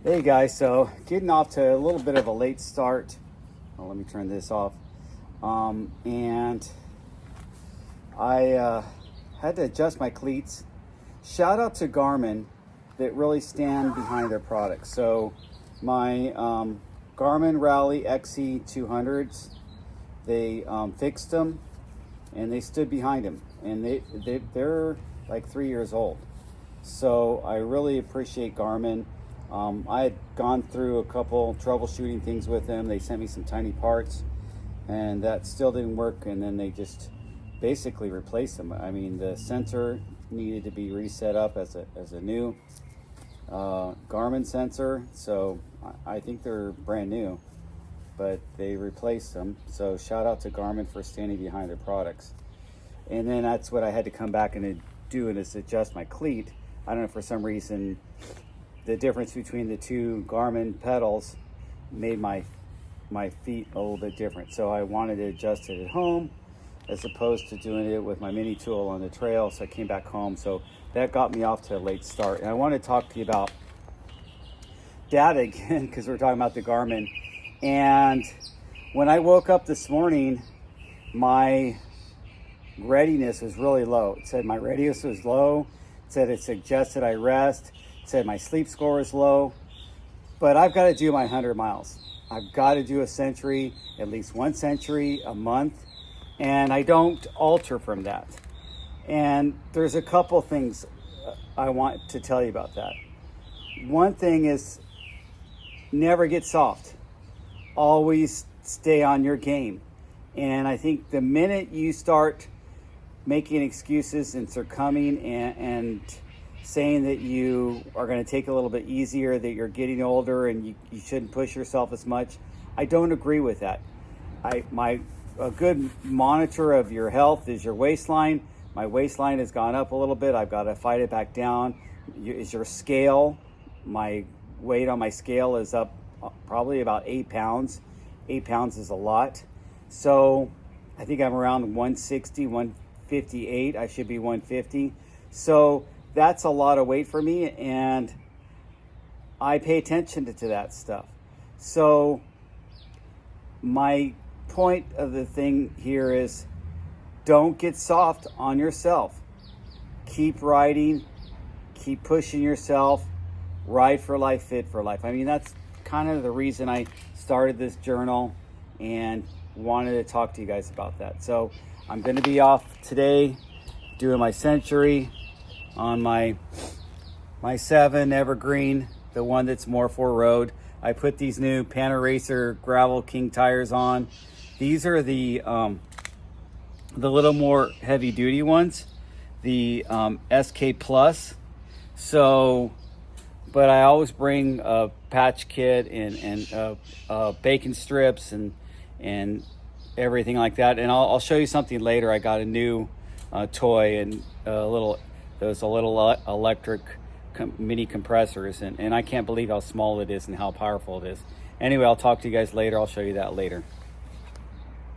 Hey guys, so getting off to a little bit of a late start. Well, let me turn this off. And I had to adjust my cleats. Shout out to Garmin that really stand behind their products. So my Garmin Rally XE 200s, they fixed them and they stood behind them. And they're like 3 years old. So I really appreciate Garmin. I had gone through a couple troubleshooting things with them. They sent me some tiny parts and that still didn't work, and then they just basically replaced them. I mean, the sensor needed to be reset up as a new Garmin sensor, so I think they're brand new, but they replaced them. So shout out to Garmin for standing behind their products. And then that's what I had to come back and do, and is adjust my cleat. I don't know, for some reason the difference between the two Garmin pedals made my feet a little bit different. So I wanted to adjust it at home as opposed to doing it with my mini tool on the trail. So I came back home. So that got me off to a late start. And I want to talk to you about data again, because we're talking about the Garmin. And when I woke up this morning, my readiness was really low. It said my readiness was low. It said it suggested I rest. It said my sleep score is low. But I've got to do my 100 miles. I've got to do a century, at least one century a month. And I don't alter from that. And there's a couple things I want to tell you about that. One thing is, never get soft. Always stay on your game. And I think the minute you start making excuses and succumbing and saying that you are going to take a little bit easier, that you're getting older and you shouldn't push yourself as much, I don't agree with that. A good monitor of your health is your waistline. My waistline has gone up a little bit. I've got to fight it back down. Is your scale. My weight on my scale is up probably about 8 pounds. 8 pounds is a lot. So I think I'm around 160, 158. I should be 150. So that's a lot of weight for me, and I pay attention to that stuff. So my point of the thing here is, don't get soft on yourself. Keep riding, keep pushing yourself, ride for life, fit for life. I mean, that's kind of the reason I started this journal and wanted to talk to you guys about that. So I'm going to be off today doing my century on my 7 Evergreen, the one that's more for road. I put these new Panaracer Gravel King tires on. These are the little more heavy duty ones, the SK Plus. So, but I always bring a patch kit and bacon strips and everything like that. And I'll show you something later. I got a new toy and those little electric mini compressors, and I can't believe how small it is and how powerful it is. Anyway, I'll talk to you guys later. I'll show you that later.